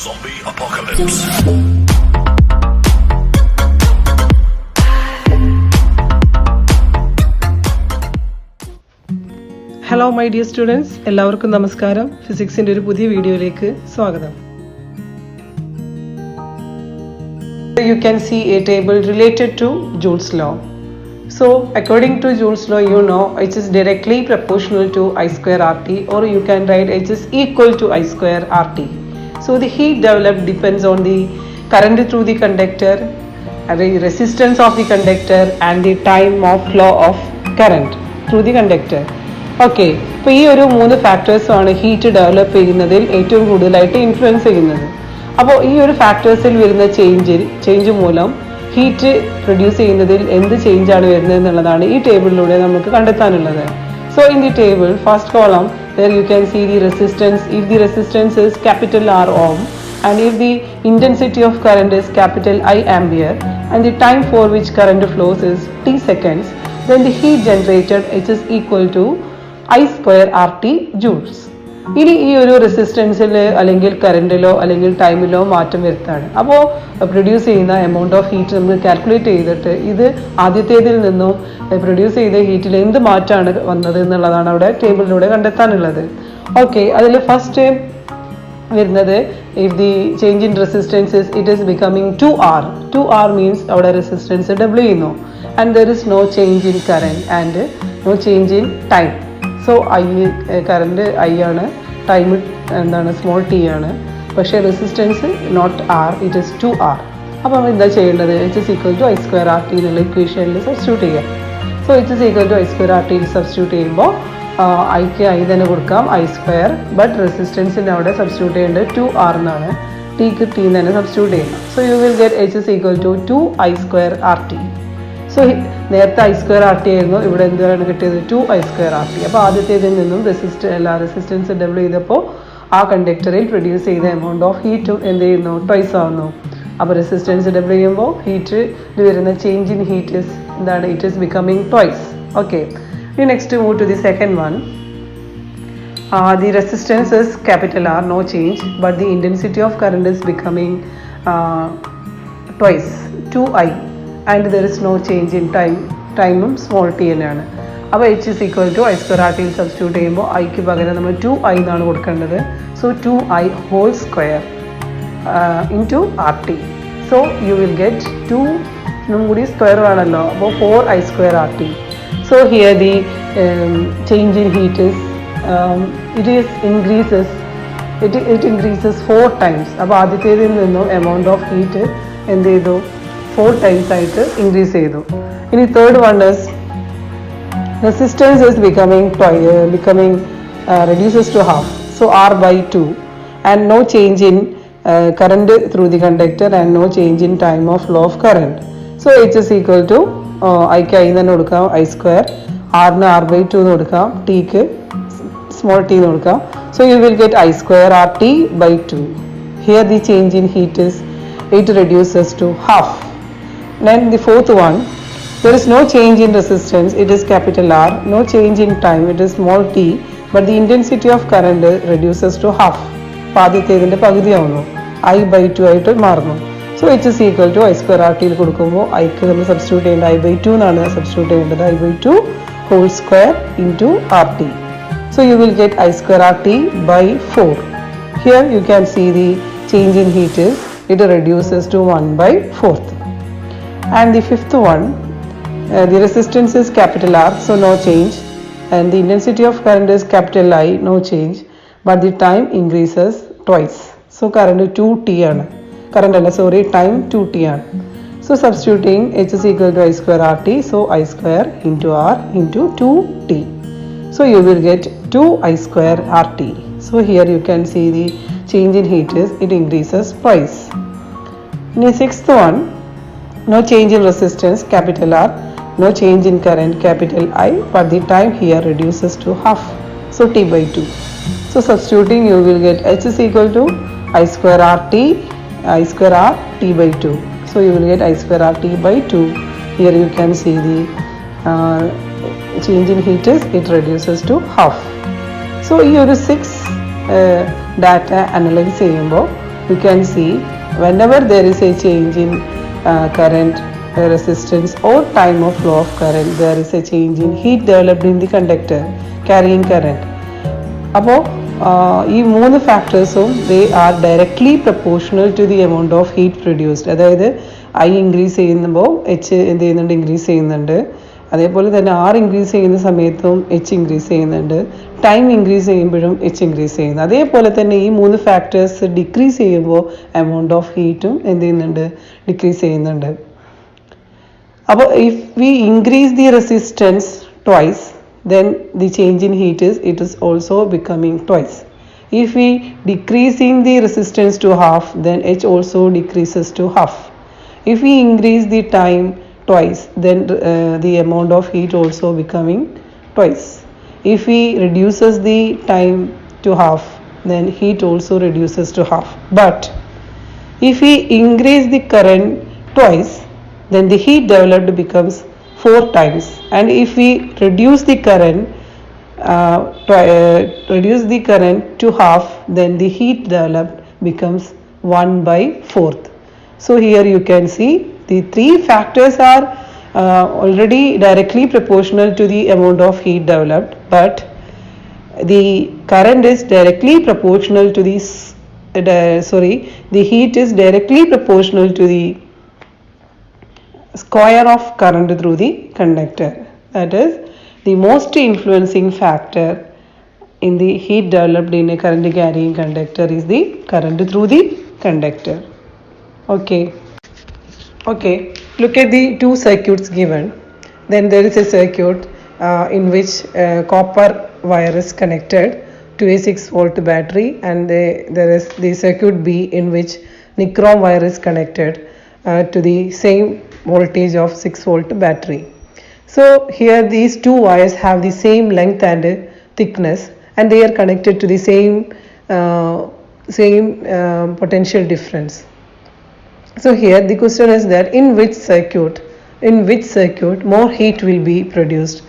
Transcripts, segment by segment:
Zombie apocalypse. Hello my dear students, എല്ലാവർക്കും നമസ്കാരം. ഫിസിക്സിന്റെ ഒരു പുതിയ വീഡിയോയിലേക്ക് സ്വാഗതം. You can see a table related to Joule's law. So according to Joule's law, you know it is directly proportional to I square RT, or you can write it is equal to I square RT. So the heat developed depends on the current through the conductor, the resistance of the conductor and the time of flow of current through the conductor. Okay, അപ്പോൾ ഈ ഒരു 3 ഫാക്ടേഴ്സാണ് heat develop ചെയ്യുന്നതിൽ ഏറ്റവും കൂടുതലായിട്ട് influence ചെയ്യുന്നത്. അപ്പോൾ ഈ ഒരു ഫാക്ടേഴ്സിൽ വരുന്ന ചേഞ്ച് മൂലം ഹീറ്റ് പ്രൊഡ്യൂസ് ചെയ്യുന്നതിൽ എന്ത് ചേഞ്ചാണ് വരുന്നത് എന്നുള്ളതാണ് ഈ ടേബിളിലൂടെ നമുക്ക് കണ്ടെത്താനുള്ളത്. So in the table first column there you can see the resistance. If the resistance is capital R ohm and if the intensity of current is capital I ampere and the time for which current flows is t seconds, then the heat generated it is equal to I square RT joules. ഇനി ഈ ഒരു റെസിസ്റ്റൻസിൽ അല്ലെങ്കിൽ കറണ്ടിലോ അല്ലെങ്കിൽ ടൈമിലോ മാറ്റം വരുത്താണ്. അപ്പോൾ produce ചെയ്യുന്ന amount of heat നമ്മൾ calculate ചെയ്തിട്ട് ഇത് ആദ്യത്തേതിൽ നിന്നും പ്രൊഡ്യൂസ് ചെയ്ത ഹീറ്റിൽ എന്ത് മാറ്റമാണ് വന്നത് എന്നുള്ളതാണ് അവിടെ ടേബിളിലൂടെ കണ്ടെത്താനുള്ളത്. ഓക്കെ, അതിൽ ഫസ്റ്റ് വരുന്നത് if the change in resistance it is becoming 2R. 2R means അവിടെ റെസിസ്റ്റൻസ് ഡബിൾ ചെയ്യുന്നു and there is no change in current and no change in time. So current I ആണ്, ടൈം എന്താണ് small T ആണ്, പക്ഷേ resistance not R, it is 2R. അപ്പോൾ നമ്മൾ എന്താ ചെയ്യേണ്ടത്? It is equal to I square R T എന്നുള്ള ഇക്വേഷനിൽ സബ്സ്റ്റിറ്റ്യൂട്ട് ചെയ്യാം. So it is equal to I square R ടിയിൽ സബ്സ്റ്റിറ്റ്യൂട്ട് ചെയ്യുമ്പോൾ ഐക്ക് ഐ തന്നെ കൊടുക്കാം, ഐ സ്ക്വയർ, ബട്ട് റെസിസ്റ്റൻസിൻ്റെ അവിടെ സബ്സ്റ്റിറ്റ്യൂട്ട് ചെയ്യേണ്ടത് 2R എന്നാണ്, ടിക്ക് ടി തന്നെ സബ്സ്റ്റിറ്റ്യൂട്ട് ചെയ്യണം. So you will get H is equal to 2I square R T. So നേരത്തെ ഐ സ്ക്വയർ ആർ ടി ആയിരുന്നു, ഇവിടെ എന്താണ് കിട്ടിയത്? 2I square R T. അപ്പോൾ ആദ്യത്തേതിൽ നിന്നും റെസിസ്റ്റൻസ് ഡബിൾ ചെയ്തപ്പോൾ ആ കണ്ടക്ടറിൽ പ്രൊഡ്യൂസ് ചെയ്ത എമൗണ്ട് ഓഫ് ഹീറ്റും എന്ത് ചെയ്യുന്നു? ട്വൈസ് ആവുന്നു. അപ്പോൾ റെസിസ്റ്റൻസ് ഡബിൾ ചെയ്യുമ്പോൾ ഹീറ്റിൽ വരുന്ന ചേഞ്ച് ഇൻ ഹീറ്റ് ഇസ് എന്താണ്? It is becoming twice. Okay, ഇനി next move to the second one. The resistance is capital R, no change, but the intensity of current is becoming twice, 2I, and there is no change in time. ടൈമും small T തന്നെയാണ്. അപ്പോൾ H is equal to I square R ടിയിൽ substitute ചെയ്യുമ്പോൾ ഐക്ക് പകരം നമ്മൾ 2I എന്നാണ് കൊടുക്കേണ്ടത്. So 2I whole square into R T. So you will get 2 കൂടി സ്ക്വയർ വേണമല്ലോ, അപ്പോൾ 4I square R T. So here the change in heat is it increases 4 times. അപ്പോൾ ആദ്യത്തേതിൽ നിന്നും എമൗണ്ട് ഓഫ് ഹീറ്റ് എന്ത് ചെയ്തു? 4 times ആയിട്ട് ഇൻക്രീസ് ചെയ്തു. ഇനി third one is resistance is becoming reduces to half, so R by 2, and no change in current through the conductor and no change in time of flow of current. So H is equal to ഐക്ക് I തന്നെ കൊടുക്കാം, I square, ആറിന് R by 2 എന്ന് കൊടുക്കാം, tick small t എന്ന് കൊടുക്കാം. So you will get I square RT by 2. Here the change in heat is it reduces to half. Then the fourth one, there is no change in resistance, it is capital R, no change in time, it is small t, but the intensity of current reduces to half. ആദ്യത്തേതിൻ്റെ പകുതിയാവുന്നു, I by 2 ആയിട്ട് മാറുന്നു. So it is equal to I square RT യിൽ കൊടുക്കുമ്പോൾ ഐക്ക് നമ്മൾ substitute ചെയ്യേണ്ടത് I by 2 എന്നാണ് substitute ചെയ്യേണ്ടത്, I by 2 whole square into RT. So you will get I square RT by 4. Here you can see the change in heat is it reduces to 1 by 4th. And the fifth one, the resistance is capital R, so no change, and the intensity of current is capital I, no change, but the time increases twice. So current 2t ആണ്, time 2t ആണ്. So substituting H is equal to I square RT, so I square into R into 2t. So you will get 2I square RT. So here you can see the change in heat is it increases twice. In the sixth one, no change in resistance capital R, no change in current capital I, but the time here reduces to half, so T by 2. So substituting you will get H is equal to I square RT, I square R T by 2. So you will get I square RT by 2. Here you can see the change in heat is it reduces to half. So ഈ ഒരു 6 data analyse ചെയ്യുമ്പോൾ you can see whenever there is a change in current, resistance or time of flow of current, there is a change in heat developed in the conductor carrying current. അപ്പോൾ ഈ മൂന്ന് ഫാക്ടേഴ്സും they are directly proportional to the amount of heat produced. അതായത് I increase ചെയ്യുമ്പോൾ H എന്ത് ചെയ്യുന്നുണ്ട്, increase ചെയ്യുന്നുണ്ട്. അതേപോലെ തന്നെ ആർ ഇൻക്രീസ് ചെയ്യുന്ന സമയത്തും എച്ച് ഇൻക്രീസ് ചെയ്യുന്നുണ്ട്. ടൈം ഇൻക്രീസ് ചെയ്യുമ്പോഴും എച്ച് ഇൻക്രീസ് ചെയ്യുന്നു. അതേപോലെ തന്നെ ഈ മൂന്ന് ഫാക്ടേഴ്സ് ഡിക്രീസ് ചെയ്യുമ്പോൾ എമൗണ്ട് ഓഫ് ഹീറ്റും എന്ത് ചെയ്യുന്നുണ്ട്, ഡിക്രീസ് ചെയ്യുന്നുണ്ട്. അപ്പോൾ if we increase the resistance twice, then the change in heat is also becoming twice. If we decreasing the resistance to half, then H also decreases to half. If we increase the time twice, then the amount of heat also becoming twice. If we reduces the time to half, then heat also reduces to half. But if we increase the current twice, then the heat developed becomes 4 times. And if we reduce the current to half, then the heat developed becomes 1/4. So here you can see the three factors are already directly proportional to the amount of heat developed, but the current is directly proportional to the heat is directly proportional to the square of current through the conductor. That is the most influencing factor in the heat developed in a current carrying conductor is the current through the conductor. Okay, look at the two circuits given. Then there is a circuit in which copper wire is connected to a 6-volt battery, and there is the circuit B in which nichrome wire is connected to the same voltage of 6-volt battery. So here these two wires have the same length and thickness, and they are connected to the same potential difference. So here the question is that in which circuit more heat will be produced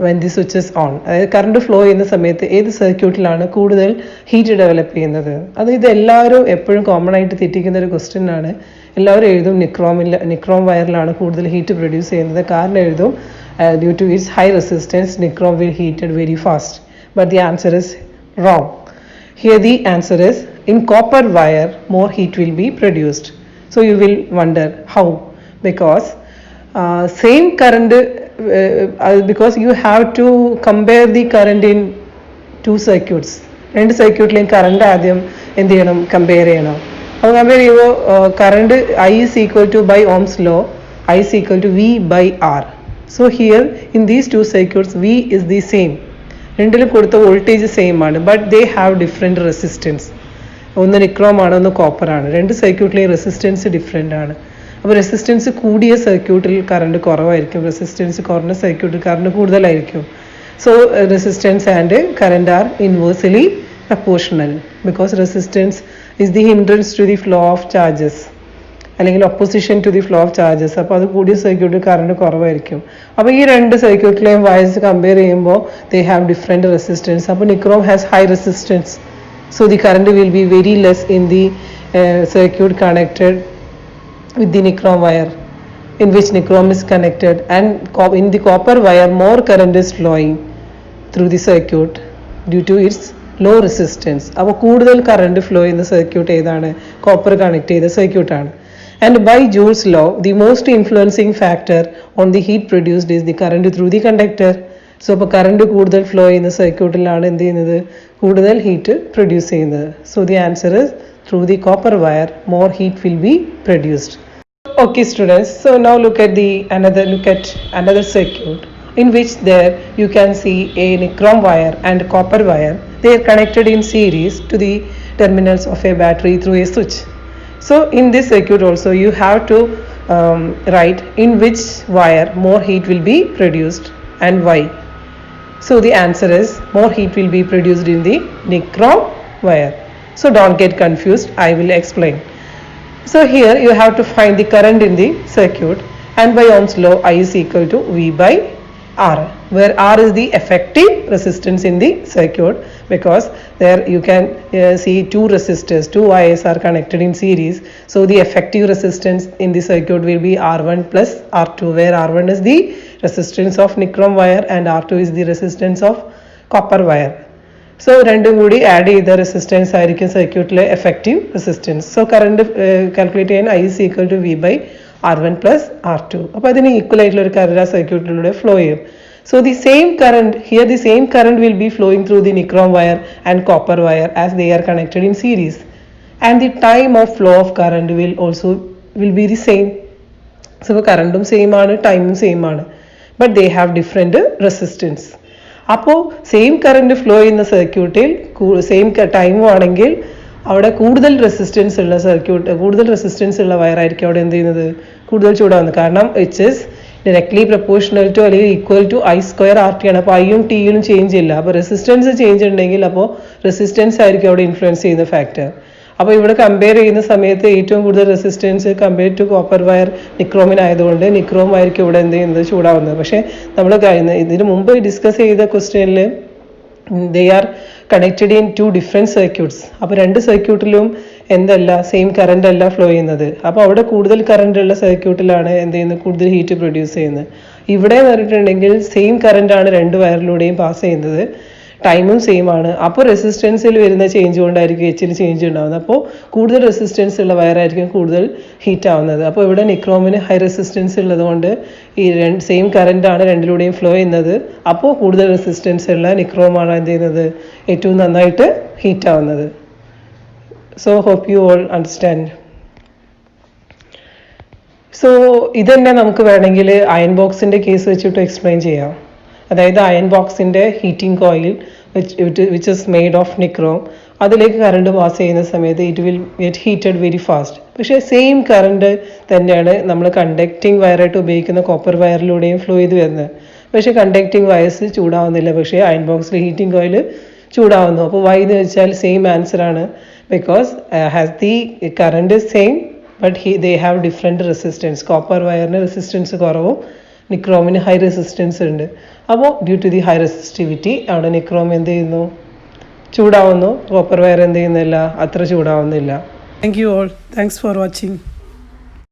when the switch is on. അതായത് current flow ചെയ്യുന്ന സമയത്ത് ഏത് സർക്യൂട്ടിലാണ് കൂടുതൽ heat develop ചെയ്യുന്നത്. അത് ഇത് എല്ലാവരും എപ്പോഴും കോമൺ ആയിട്ട് തെറ്റിക്കുന്ന ഒരു ക്വസ്റ്റ്യൻ ആണ്. എല്ലാവരും എഴുതും നിക്രോം വയറിലാണ് കൂടുതൽ ഹീറ്റ് പ്രൊഡ്യൂസ് ചെയ്യുന്നത്. കാരണം എഴുതും due to its high resistance nichrome will heated very fast. But the answer is wrong. Here the answer is in copper wire more heat will be produced. So you will wonder how, because same current because you have to compare the current in two circuits. രണ്ട് സർക്യൂട്ടിലെയും current ആദ്യം എന്ത് ചെയ്യണം, compare ചെയ്യണം. അപ്പോൾ compare ചെയ്യുമ്പോൾ current I is equal to by Ohm's law, I is equal to V by R. So here in these two circuits V is the same. രണ്ടിലും കൊടുത്ത voltage same ആണ്, but they have different resistance. ഒന്ന് nichrome ആണ്, ഒന്ന് copper ആണ്. രണ്ട് സർക്യൂട്ടിലെയും resistance different ആണ്. അപ്പോൾ റെസിസ്റ്റൻസ് കൂടിയ സർക്യൂട്ടിൽ കറണ്ട് കുറവായിരിക്കും, റെസിസ്റ്റൻസ് കുറഞ്ഞ സർക്യൂട്ടിൽ കറണ്ട് കൂടുതലായിരിക്കും. So resistance and current are inversely proportional because resistance is the hindrance to the flow of charges, അല്ലെങ്കിൽ opposition to the flow of charges. അപ്പോൾ അത് കൂടിയ സർക്യൂട്ടിൽ കറണ്ട് കുറവായിരിക്കും. അപ്പോൾ ഈ രണ്ട് സർക്യൂട്ടിലെയും വയർസ് കമ്പയർ ചെയ്യുമ്പോൾ ദേ ഹാവ് ഡിഫറെൻറ്റ് റെസിസ്റ്റൻസ്. അപ്പോൾ nichrome has high resistance, so the current will be very less in the circuit connected with the nichrome wire in which nichrome is connected, and in the copper wire more current is flowing through the circuit due to its low resistance. അപ്പോൾ കൂടുതൽ current flow ചെയ്യുന്ന circuit ഏതാണ്? Copper connect ചെയ്ത circuit ആണ്. And by Joule's law, the most influencing factor on the heat produced is the current through the conductor. So അപ്പോൾ current കൂടുതൽ flow ചെയ്യുന്ന സർക്യൂട്ടിലാണ് എന്ത് ചെയ്യുന്നത്, കൂടുതൽ ഹീറ്റ് പ്രൊഡ്യൂസ് ചെയ്യുന്നത്. So the answer is through the copper wire more heat will be produced. Okay students, so now look at another circuit in which there you can see a nichrome wire and copper wire. They are connected in series to the terminals of a battery through a switch. So in this circuit also you have to write in which wire more heat will be produced and why. So the answer is more heat will be produced in the nichrome wire. So don't get confused, I will explain. So here you have to find the current in the circuit, and by Ohm's law I is equal to V by R, where R is the effective resistance in the circuit, because there you can see two resistors, two wires are connected in series. So the effective resistance in the circuit will be R1 plus R2, where R1 is the resistance of nichrome wire and R2 is the resistance of copper wire. So രണ്ടും കൂടി add ചെയ്ത resistance ആയിരിക്കും സർക്യൂട്ടിലെ effective resistance. So current calculate ചെയ്യാൻ I is equal to V by R1 plus R2. അപ്പോൾ അതിന് equal ആയിട്ടുള്ള ഒരു കറണ്ട് ആ സർക്യൂട്ടിലൂടെ ഫ്ലോ ചെയ്യും. So the same current, here the same current will be flowing through the nichrome wire and copper wire as they are connected in series. And the time of flow of current will be the same. So currentum same ആണ്, ടൈമും same ആണ്, but they have different resistance. അപ്പോൾ same current flow ചെയ്യുന്ന സർക്യൂട്ടിൽ same ടൈമും ആണെങ്കിൽ അവിടെ കൂടുതൽ റെസിസ്റ്റൻസ് ഉള്ള സർക്യൂട്ട്, കൂടുതൽ റെസിസ്റ്റൻസ് ഉള്ള വയറായിരിക്കും അവിടെ എന്ത് ചെയ്യുന്നത്, കൂടുതൽ ചൂടാവുന്നത്. കാരണം its is directly proportional to അല്ലെങ്കിൽ ഈക്വൽ ടു I² RT ആണ്. അപ്പോൾ ഐയും ടിയിലും ചേഞ്ച് ഇല്ല. അപ്പോൾ റെസിസ്റ്റൻസ് ചേഞ്ച് ഉണ്ടെങ്കിൽ അപ്പോൾ റെസിസ്റ്റൻസ് ആയിരിക്കും അവിടെ ഇൻഫ്ലുവൻസ് ചെയ്യുന്ന ഫാക്ടർ. അപ്പോൾ ഇവിടെ കമ്പയർ ചെയ്യുന്ന സമയത്ത് ഏറ്റവും കൂടുതൽ resistance compare to copper wire നിക്രോമിനായതുകൊണ്ട് നിക്രോം ആയിരിക്കും ഇവിടെ എന്ത് ചെയ്യുന്നത്, ചൂടാവുന്നത്. പക്ഷേ നമ്മൾ ഇതിന് മുമ്പ് ഡിസ്കസ് ചെയ്ത ക്വസ്റ്റ്യനിൽ they are connected in to different circuits. അപ്പോൾ രണ്ട് സർക്യൂട്ടിലും എന്തല്ല, സെയിം കറണ്ട് അല്ല ഫ്ലോ ചെയ്യുന്നത്. അപ്പോൾ അവിടെ കൂടുതൽ കറണ്ട് ഉള്ള സർക്യൂട്ടിലാണ് എന്ത് ചെയ്യുന്നത്, കൂടുതൽ ഹീറ്റ് പ്രൊഡ്യൂസ് ചെയ്യുന്നത്. ഇവിടെ പറഞ്ഞിട്ടുണ്ടെങ്കിൽ സെയിം കറണ്ടാണ് രണ്ട് വയറിലൂടെയും പാസ് ചെയ്യുന്നത്, ടൈമും സെയിം ആണ്. അപ്പോൾ റെസിസ്റ്റൻസിൽ വരുന്ന ചേഞ്ച് കൊണ്ടായിരിക്കും എച്ചിൽ ചേഞ്ച് ഉണ്ടാകുന്നത്. അപ്പോൾ കൂടുതൽ റെസിസ്റ്റൻസ് ഉള്ള വയറായിരിക്കും കൂടുതൽ ഹീറ്റ് ആവുന്നത്. അപ്പോൾ ഇവിടെ നിക്രോമിന് ഹൈ റെസിസ്റ്റൻസ് ഉള്ളത് കൊണ്ട് ഈ സെയിം കറണ്ടാണ് രണ്ടിലൂടെയും ഫ്ലോ ചെയ്യുന്നത്. അപ്പോൾ കൂടുതൽ റെസിസ്റ്റൻസ് ഉള്ള നിക്രോമാണ് എന്ത് ചെയ്യുന്നത്, ഏറ്റവും നന്നായിട്ട് ഹീറ്റ് ആവുന്നത്. So hope you all understand. So ഇതന്നെ നമുക്ക് വേണമെങ്കിൽ അയൺ ബോക്സിൻ്റെ കേസ് വെച്ചിട്ട് എക്സ്പ്ലെയിൻ ചെയ്യാം. അതായത് അയൺ ബോക്സിൻ്റെ heating coil which is made of nichrome, അതിലേക്ക് കറണ്ട് പാസ് ചെയ്യുന്ന സമയത്ത് it will get heated very fast. പക്ഷേ സെയിം കറണ്ട് തന്നെയാണ് നമ്മൾ കണ്ടക്റ്റിംഗ് വയറായിട്ട് ഉപയോഗിക്കുന്ന കോപ്പർ വയറിലൂടെയും ഫ്ലോ ചെയ്ത് വരുന്നത്. പക്ഷേ കണ്ടക്റ്റിംഗ് വയർസ് ചൂടാവുന്നില്ല, പക്ഷേ അയൺ ബോക്സിൽ ഹീറ്റിംഗ് കോയിൽ ചൂടാവുന്നു. അപ്പോൾ വൈ എന്ന് വെച്ചാൽ സെയിം ആൻസർ ആണ്. Because has the current same but they have different resistance. Copper വയറിന് റെസിസ്റ്റൻസ് കുറവും നിക്രോമിന് ഹൈ റെസിസ്റ്റൻസ് ഉണ്ട്. അപ്പോൾ due to the high resistivity അവിടെ നിക്രോം എന്ത് ചെയ്യുന്നു, ചൂടാവുന്നു. കോപ്പർ വയർ എന്ത് ചെയ്യുന്നില്ല, അത്ര ചൂടാവുന്നില്ല. Thank you all. Thanks for watching.